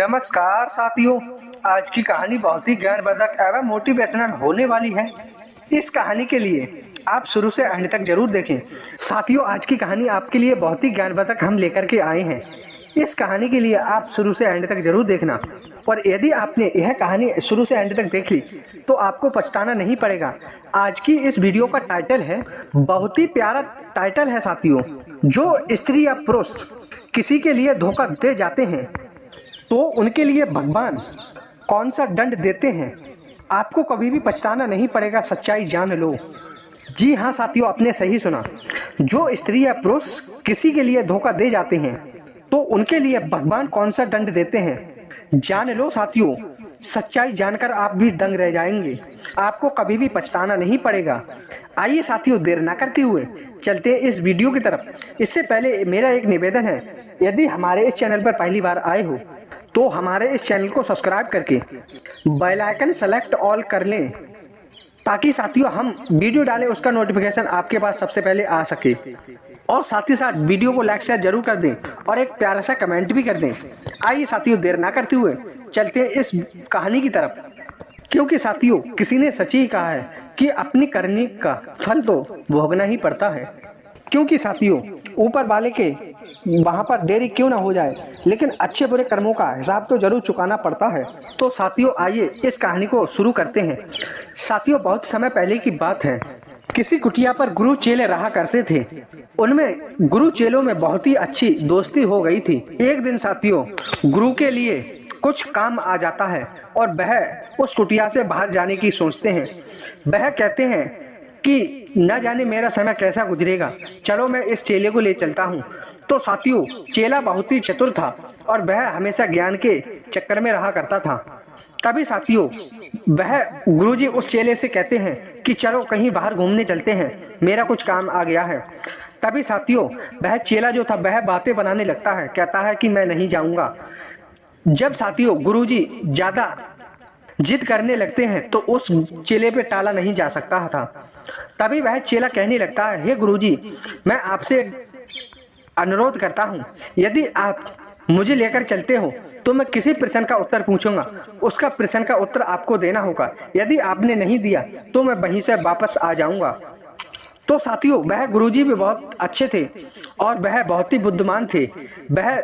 नमस्कार साथियों। आज की कहानी बहुत ही ज्ञानवर्धक एवं मोटिवेशनल होने वाली है। इस कहानी के लिए आप शुरू से अंत तक जरूर देखें। साथियों, आज की कहानी आपके लिए बहुत ही ज्ञानवर्धक हम लेकर के आए हैं। इस कहानी के लिए आप शुरू से अंत तक जरूर देखना, और यदि आपने यह कहानी शुरू से अंत तक देख ली तो आपको पछताना नहीं पड़ेगा। आज की इस वीडियो का टाइटल है, बहुत ही प्यारा टाइटल है साथियों। जो स्त्री या पुरुष किसी के लिए धोखा दे जाते हैं तो उनके लिए भगवान कौन सा दंड देते हैं, आपको कभी भी पछताना नहीं पड़ेगा। सच्चाई जान लो। जी हाँ साथियों, आपने सही सुना। जो स्त्री या पुरुष किसी के लिए धोखा दे जाते हैं तो उनके लिए भगवान कौन सा दंड देते हैं, जान लो साथियों। सच्चाई जानकर आप भी दंग रह जाएंगे, आपको कभी भी पछताना नहीं पड़ेगा। आइए साथियों, देर ना करते हुए चलते हैं इस वीडियो की तरफ। इससे पहले मेरा एक निवेदन है, यदि हमारे इस चैनल पर पहली बार आए हो तो हमारे इस चैनल को सब्सक्राइब करके बेल आइकन सेलेक्ट ऑल कर लें, ताकि साथियों हम वीडियो डालें उसका नोटिफिकेशन आपके पास सबसे पहले आ सके। और साथ ही साथ वीडियो को लाइक शेयर जरूर कर दें और एक प्यारा सा कमेंट भी कर दें। आइए साथियों, देर ना करते हुए चलते हैं इस कहानी की तरफ। क्योंकि साथियों, किसी ने सच ही कहा है कि अपनी करनी का फल तो भोगना ही पड़ता है। क्योंकि साथियों, ऊपर वाले के वहाँ पर देरी क्यों ना हो जाए, लेकिन अच्छे बुरे कर्मों का हिसाब तो जरूर चुकाना पड़ता है। तो साथियों, आइए इस कहानी को शुरू करते हैं। साथियों, बहुत समय पहले की बात है। किसी कुटिया पर गुरु चेले रहा करते थे। उनमें गुरु चेलों में बहुत ही अच्छी दोस्ती हो गई थी। एक दिन साथियों, गुरु के लिए कुछ काम आ जाता है और वह उस कुटिया से बाहर जाने की सोचते हैं। वह कहते हैं कि न जाने मेरा समय कैसा गुजरेगा, चलो मैं इस चेले को ले चलता हूँ। तो साथियों, चेला बहुत ही चतुर था और वह हमेशा ज्ञान के चक्कर में रहा करता था। तभी साथियों, वह गुरुजी उस चेले से कहते हैं कि चलो कहीं बाहर घूमने चलते हैं, मेरा कुछ काम आ गया है। तभी साथियों, वह चेला जो था वह बातें बनाने लगता है, कहता है कि मैं नहीं जाऊंगा। जब साथियों गुरुजी ज्यादा जिद करने लगते हैं तो उस चेले पे टाला नहीं जा सकता था। तभी वह चेला कहने लगता है, हे गुरुजी, मैं आपसे अनुरोध करता हूँ, यदि आप मुझे लेकर चलते हो तो मैं किसी प्रश्न का उत्तर पूछूंगा, उसका प्रश्न का उत्तर आपको देना होगा। यदि आपने नहीं दिया तो मैं वहीं से वापस आ जाऊंगा। तो साथियों, वह गुरुजी भी बहुत अच्छे थे और वह बहुत ही बुद्धिमान थे। वह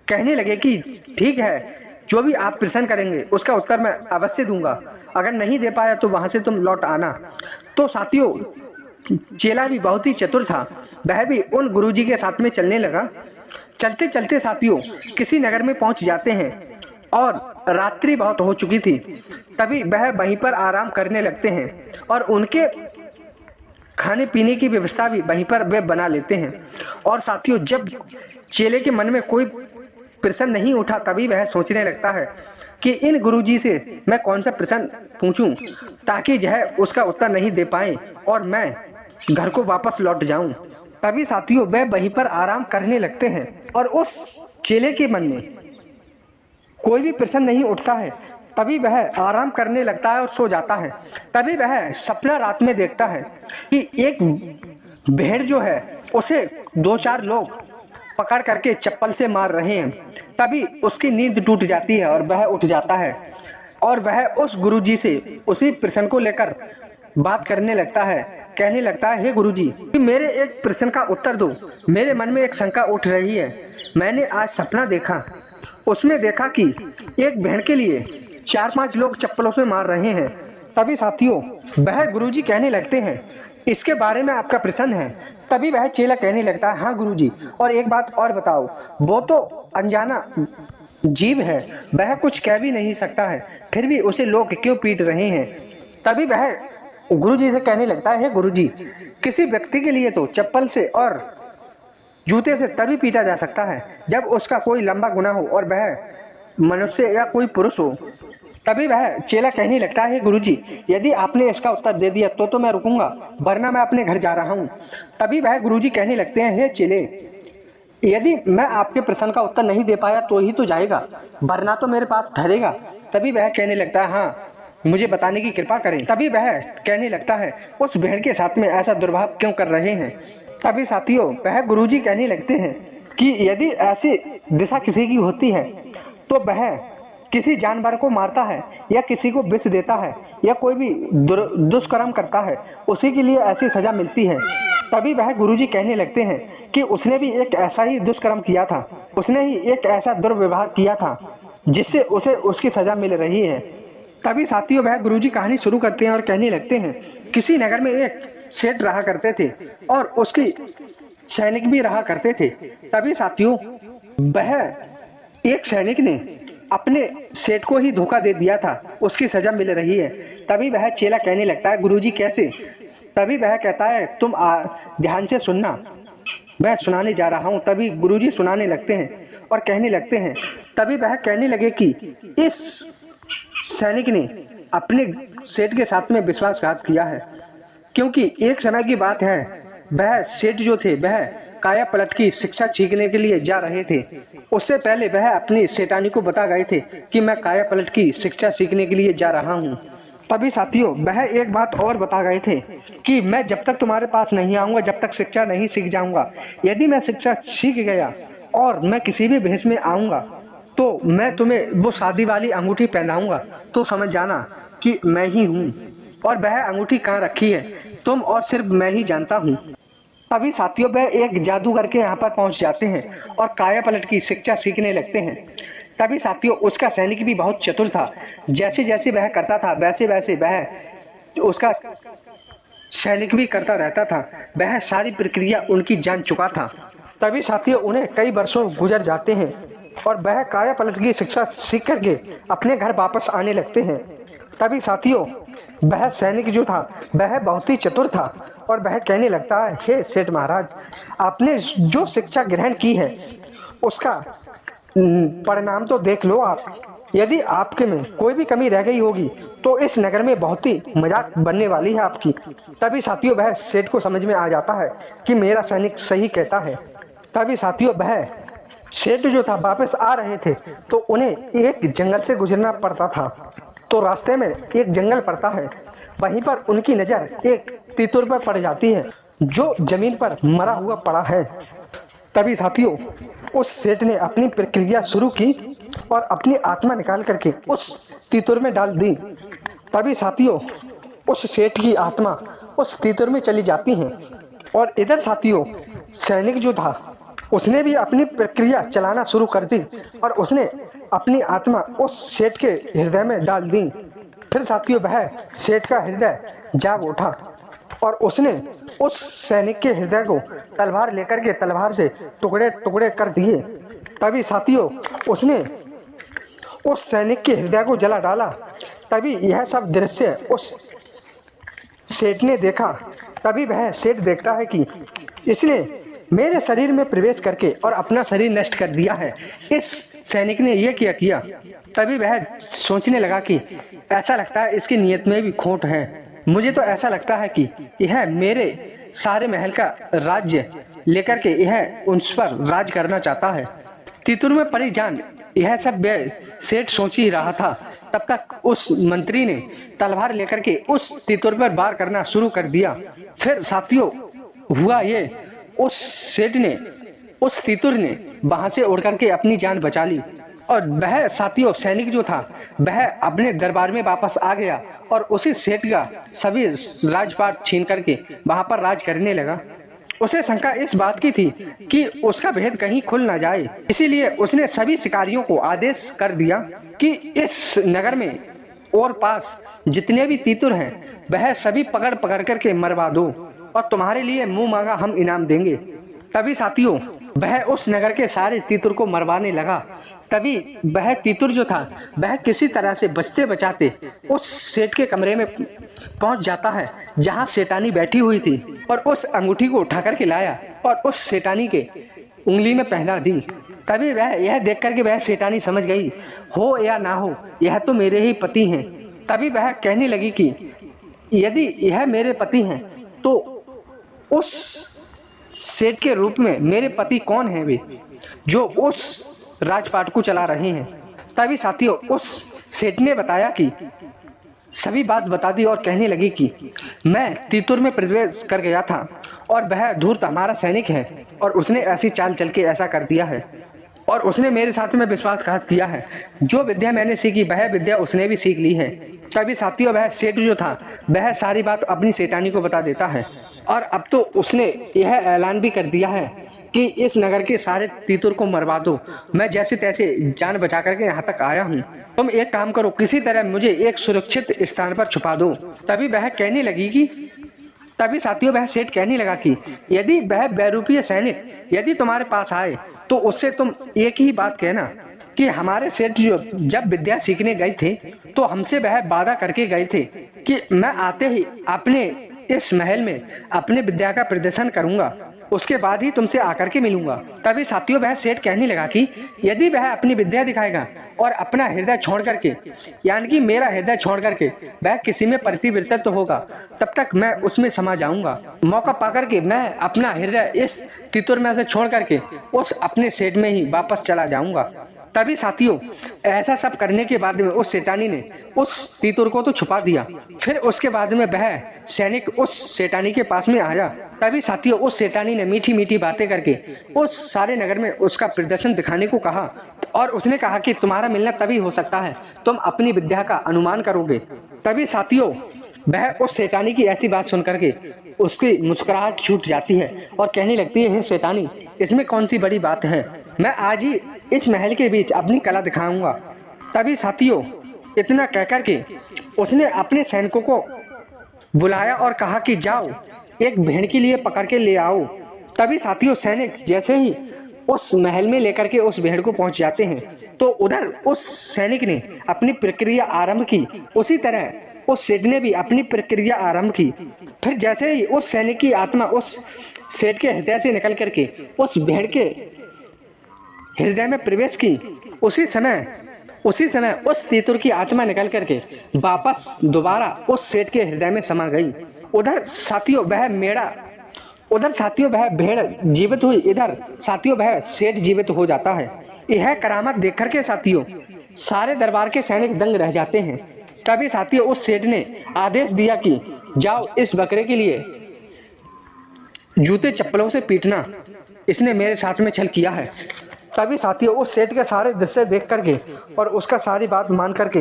कहने लगे कि ठीक है, जो भी आप प्रश्न करेंगे उसका उत्तर मैं अवश्य दूंगा, अगर नहीं दे पाया तो वहां से तुम लौट आना। तो साथियों, चेला भी बहुत ही चतुर था, वह भी उन गुरुजी के साथ में चलने लगा। चलते चलते साथियों किसी नगर में पहुंच जाते हैं और रात्रि बहुत हो चुकी थी। तभी वह वहीं पर आराम करने लगते हैं और उनके खाने पीने की व्यवस्था भी वहीं पर वे बना लेते हैं। और साथियों, जब चेले के मन में कोई प्रश्न नहीं उठा तभी वह सोचने लगता है कि इन गुरुजी से मैं कौन सा प्रश्न पूछूं ताकि यह उसका उत्तर नहीं दे पाए और मैं घर को वापस लौट जाऊं। तभी साथियों, वह वहीं पर आराम करने लगते हैं और उस चेले के मन में कोई भी प्रश्न नहीं उठता है। तभी वह आराम करने लगता है और सो जाता है। तभी वह सपना रात में देखता है कि एक भेड़ जो है उसे 2-4 लोग पकड़ करके चप्पल से मार रहे हैं। तभी उसकी नींद टूट जाती है और वह उठ जाता है और वह उस गुरुजी से उसी प्रश्न को लेकर बात करने लगता है। कहने लगता है, हे गुरुजी, मेरे एक प्रश्न का उत्तर दो, मेरे मन में एक शंका उठ रही है। मैंने आज सपना देखा, उसमें देखा कि एक भेड़ के लिए 4-5 लोग चप्पलों से मार रहे हैं। तभी साथियों, वह गुरुजी कहने लगते हैं, इसके बारे में आपका प्रश्न है। तभी वह चेला कहने लगता है, हाँ गुरुजी, और एक बात और बताओ, वो तो अनजाना जीव है, वह कुछ कह भी नहीं सकता है, फिर भी उसे लोग क्यों पीट रहे हैं। तभी वह गुरुजी से कहने लगता है, गुरुजी, किसी व्यक्ति के लिए तो चप्पल से और जूते से तभी पीटा जा सकता है जब उसका कोई लंबा गुनाह हो और वह मनुष्य या कोई पुरुष हो। तभी वह चेला कहने लगता है, गुरुजी, यदि आपने इसका उत्तर दे दिया तो मैं रुकूंगा, वरना मैं अपने घर जा रहा हूँ। तभी वह गुरुजी कहने लगते हैं, हे चेले, यदि मैं आपके प्रश्न का उत्तर नहीं दे पाया तो ही तो जाएगा, वरना तो मेरे पास ठहरेगा। तभी वह कहने लगता है, हाँ, मुझे बताने की कृपा करें। तभी वह कहने लगता है, उस भेड़ के साथ में ऐसा दुर्भाव क्यों कर रहे हैं। तभी साथियों, वह गुरुजी कहने लगते हैं कि यदि ऐसी दिशा किसी की होती है तो वह किसी जानवर को मारता है या किसी को विष देता है या कोई भी दुष्कर्म करता है, उसी के लिए ऐसी सज़ा मिलती है। तभी वह गुरुजी कहने लगते हैं कि उसने भी एक ऐसा ही दुष्कर्म किया था, उसने ही एक ऐसा दुर्व्यवहार किया था जिससे उसे उसकी सज़ा मिल रही है। तभी साथियों वह गुरुजी कहानी शुरू करते हैं और कहने लगते हैं, किसी नगर में एक सेठ रहा करते थे और उसकी सैनिक भी रहा करते थे। तभी साथियों वह एक सैनिक ने अपने सेठ को ही धोखा दे दिया था, उसकी सज़ा मिल रही है। तभी वह चेला कहने लगता है, गुरुजी कैसे? तभी वह कहता है, तुम ध्यान से सुनना, मैं सुनाने जा रहा हूँ। तभी गुरुजी सुनाने लगते हैं और कहने लगते हैं। तभी वह कहने लगे कि इस सैनिक ने अपने सेठ के साथ में विश्वासघात किया है, क्योंकि एक समय की बात है, वह सेठ जो थे वह काया पलट की शिक्षा सीखने के लिए जा रहे थे। उससे पहले वह अपनी सेठानी को बता गए थे कि मैं काया पलट की शिक्षा सीखने के लिए जा रहा हूँ। तभी साथियों वह एक बात और बता गए थे कि मैं जब तक तुम्हारे पास नहीं आऊँगा, जब तक शिक्षा नहीं सीख जाऊँगा, यदि मैं शिक्षा सीख गया और मैं किसी भी भेष में आऊँगा तो मैं तुम्हें वो शादी वाली अंगूठी पहनाऊँगा, तो समझ जाना कि मैं ही हूँ। और वह अंगूठी कहाँ रखी है तुम और सिर्फ मैं ही जानता हूँ। तभी साथियों वह एक जादूगर के यहाँ पर पहुँच जाते हैं और काया पलट की शिक्षा सीखने लगते हैं। तभी साथियों उसका सैनिक भी बहुत चतुर था, जैसे जैसे वह करता था वैसे वैसे वह उसका सैनिक भी करता रहता था। वह सारी प्रक्रिया उनकी जान चुका था। तभी साथियों उन्हें कई वर्षों गुजर जाते हैं और वह काया पलट की शिक्षा सीख करके अपने घर वापस आने लगते हैं। तभी साथियों वह सैनिक जो था वह बहुत ही चतुर था और वह कहने लगता है, हे सेठ महाराज, आपने जो शिक्षा ग्रहण की है उसका परिणाम तो देख लो आप। यदि आपके में कोई भी कमी रह गई होगी तो इस नगर में बहुत ही मजाक बनने वाली है आपकी। तभी साथियों वह सेठ को समझ में आ जाता है कि मेरा सैनिक सही कहता है। तभी साथियों वह सेठ जो था वापस आ रहे थे तो उन्हें एक जंगल से गुजरना पड़ता था। तो रास्ते में एक जंगल पड़ता है, वहीं पर उनकी नज़र एक तीतुर पर पड़ जाती है जो जमीन पर मरा हुआ पड़ा है। तभी साथियों उस सेठ ने अपनी प्रक्रिया शुरू की और अपनी आत्मा निकाल करके उस तीतुर में डाल दी। तभी साथियों उस सेठ की आत्मा उस तीतुर में चली जाती है और इधर साथियों सैनिक जो था उसने भी अपनी प्रक्रिया चलाना शुरू कर दी और उसने अपनी आत्मा उस सेठ के हृदय में डाल दी। फिर साथियों वह सेठ का हृदय जाग उठा और उसने उस सैनिक के हृदय को तलवार लेकर के तलवार से टुकड़े टुकड़े कर दिए। तभी साथियों उसने उस सैनिक के हृदय को जला डाला। तभी यह सब दृश्य उस सेठ ने देखा। तभी वह सेठ देखता है कि इसने मेरे शरीर में प्रवेश करके और अपना शरीर नष्ट कर दिया है, इस सैनिक ने यह क्या किया। तभी वह सोचने लगा कि ऐसा लगता है इसकी नीयत में भी खोट है। मुझे तो ऐसा लगता है कि यह मेरे सारे महल का राज्य लेकर के यह उन पर राज करना चाहता है। तीतुर में पड़ी जान, यह सब सेठ सोच ही रहा था। तब तक उस मंत्री ने तलवार लेकर के उस तीतुर पर वार करना शुरू कर दिया। फिर साथियों हुआ ये, उस सेठ ने उस तीतुर ने वहां से उड़ करके अपनी जान बचा ली और वह साथियों सैनिक जो था वह अपने दरबार में वापस आ गया और उसी सेठ का सभी राजपाट छीन करके वहां पर राज करने लगा। उसे शंका इस बात की थी कि उसका भेद कहीं खुल ना जाए, इसीलिए उसने सभी शिकारियों को आदेश कर दिया कि इस नगर में और पास जितने भी तीतुर हैं वह सभी पकड़ पकड़ करके मरवा दो और तुम्हारे लिए मुंह मांगा हम इनाम देंगे। तभी साथियों वह उस नगर के सारे तीतुर को मरवाने लगा। तभी वह तीतुर जो था वह किसी तरह से बचते बचाते उस सेठ के कमरे में पहुंच जाता है जहां सेठानी बैठी हुई थी और उस अंगूठी को उठा करके लाया और उस सेठानी के उंगली में पहना दी। तभी वह यह देख करके वह सेठानी समझ गई, हो या ना हो यह तो मेरे ही पति हैं। तभी वह कहने लगी कि यदि यह मेरे पति हैं तो उस सेठ के रूप में मेरे पति कौन है वे जो उस राजपाट को चला रहे हैं। तभी साथियों उस सेठ ने बताया कि सभी बात बता दी और कहने लगी कि मैं तीतुर में प्रवेश कर गया था और वह धूर्त हमारा सैनिक है और उसने ऐसी चाल चल के ऐसा कर दिया है। और उसने मेरे साथ में विश्वासघात किया है। जो विद्या मैंने सीखी वह विद्या उसने भी सीख ली है। तभी साथियों वह सेठ जो था वह सारी बात अपनी सेठानी को बता देता है और अब तो उसने यह ऐलान भी कर दिया है कि इस नगर के सारे तीतुर को मरवा दो। मैं जैसे तैसे जान बचा करके यहाँ तक आया हूँ। तुम एक काम करो, किसी तरह मुझे एक सुरक्षित स्थान पर छुपा दो। तभी साथियों वह सेठ कहने लगा कि यदि वह बहुरूपीय सैनिक यदि तुम्हारे पास आए तो उससे तुम एक ही बात कहना कि हमारे सेठ जो जब विद्या सीखने गए थे तो हमसे वह वादा करके गए थे कि मैं आते ही अपने इस महल में अपने विद्या का प्रदर्शन करूंगा, उसके बाद ही तुमसे आकर के मिलूंगा। तभी साथियों वह सेठ कहने लगा कि यदि वह अपनी विद्या दिखाएगा और अपना हृदय छोड़ करके यानी कि मेरा हृदय छोड़ करके वह किसी में परिवर्तित होगा तब तक मैं उसमें समा जाऊंगा। मौका पाकर के मैं अपना हृदय इस तितुर में से छोड़ करके उस अपने सेठ में ही वापस चला जाऊंगा। तभी साथियों ऐसा सब करने के बाद में उस सेठानी ने उस तीतुर को तो छुपा दिया। फिर उसके बाद में वह सैनिक उस सेठानी के पास में आया। तभी साथियों उस सेठानी ने मीठी मीठी बातें करके उस सारे नगर में उसका प्रदर्शन दिखाने को कहा और उसने कहा कि तुम्हारा मिलना तभी हो सकता है तुम अपनी विद्या का अनुमान करोगे। तभी साथियों वह उस सेठानी की ऐसी बात सुन करके उसकी मुस्कुराहट छूट जाती है और कहने लगती है, हे सेठानी, इसमें कौन सी बड़ी बात है, मैं आज ही इस महल के बीच अपनी कला दिखाऊंगा। तभी साथियों इतना कहकर के उसने अपने सैनिकों को बुलाया और कहा कि जाओ एक भेड़ के लिए पकड़ के ले आओ। तभी साथियों सैनिक जैसे ही उस महल में लेकर के उस भेड़ को पहुंच जाते हैं तो उधर उस सैनिक ने अपनी प्रक्रिया आरंभ की। उसी तरह उस सेठ ने भी अपनी प्रक्रिया आरंभ की। फिर जैसे ही उस सैनिक की आत्मा उस सेठ के हृदय से निकल करके उस भेड़ के हृदय में प्रवेश की, उसी समय उस तीतुर की आत्मा निकल करके वापस दोबारा उस सेठ के हृदय में समा गई। उधर साथियों वह भेड़ जीवित हुई, इधर साथियों वह सेठ जीवित हो जाता है। यह करामत देख करके साथियों सारे दरबार के सैनिक दंग रह जाते हैं। तभी साथियों उस सेठ ने आदेश दिया कि जाओ इस बकरे के लिए जूते चप्पलों से पीटना, इसने मेरे साथ में छल किया है। तभी साथियों उस सेठ के सारे दृश्य देख करके और उसका सारी बात मान करके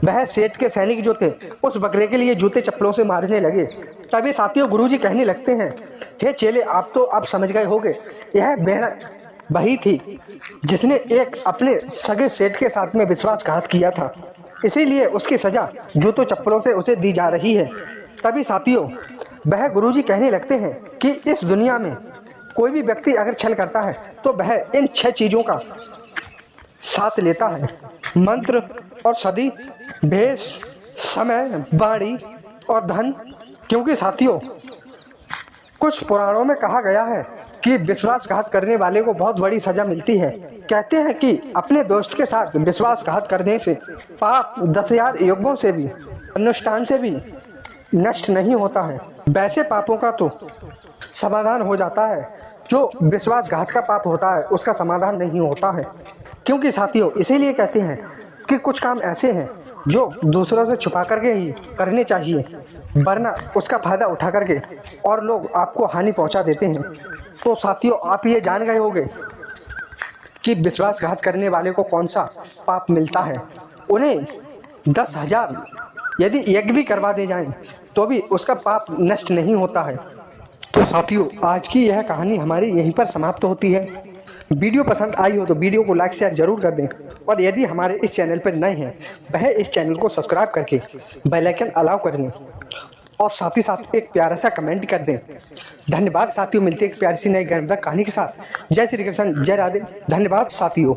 वह सेठ के सैनिक जो थे उस बकरे के लिए जूते चप्पलों से मारने लगे। तभी साथियों गुरुजी कहने लगते हैं, हे चेले, आप तो अब समझ गए होंगे, यह भेड़ वही थी जिसने एक अपने सगे सेठ के साथ में विश्वासघात किया था, इसीलिए उसकी सजा जूतों चप्पलों से उसे दी जा रही है। तभी साथियों वह गुरुजी कहने लगते हैं कि इस दुनिया में कोई भी व्यक्ति अगर छल करता है तो वह इन 6 चीज़ों का साथ लेता है, मंत्र और सदी, भेष, समय, वाणी और धन। क्योंकि साथियों कुछ पुराणों में कहा गया है कि विश्वासघात करने वाले को बहुत बड़ी सजा मिलती है। कहते हैं कि अपने दोस्त के साथ विश्वासघात करने से पाप 10,000 यज्ञों से भी, अनुष्ठान से भी नष्ट नहीं होता है। वैसे पापों का तो समाधान हो जाता है, जो विश्वासघात का पाप होता है उसका समाधान नहीं होता है। क्योंकि साथियों इसीलिए कहते हैं कि कुछ काम ऐसे हैं जो दूसरों से छुपा करके ही करने चाहिए, वरना उसका फायदा उठा करके और लोग आपको हानि पहुंचा देते हैं। तो साथियों आप ये जान गए होंगे कि विश्वासघात करने वाले को कौन सा पाप मिलता है। उन्हें 10,000 यदि यज्ञ भी करवा दे जाएं तो भी उसका पाप नष्ट नहीं होता है। तो साथियों आज की यह कहानी हमारी यहीं पर समाप्त होती है। वीडियो पसंद आई हो तो वीडियो को लाइक शेयर जरूर कर दें और यदि हमारे इस चैनल पर नए हैं वह इस चैनल को सब्सक्राइब करके बेल आइकन अलाउ कर दें और साथ ही साथ एक प्यारा सा कमेंट कर दें। धन्यवाद साथियों, मिलते एक प्यारी सी नई ज्ञानवर्धक कहानी के साथ। जय श्री कृष्ण, जय राधे। धन्यवाद साथियों।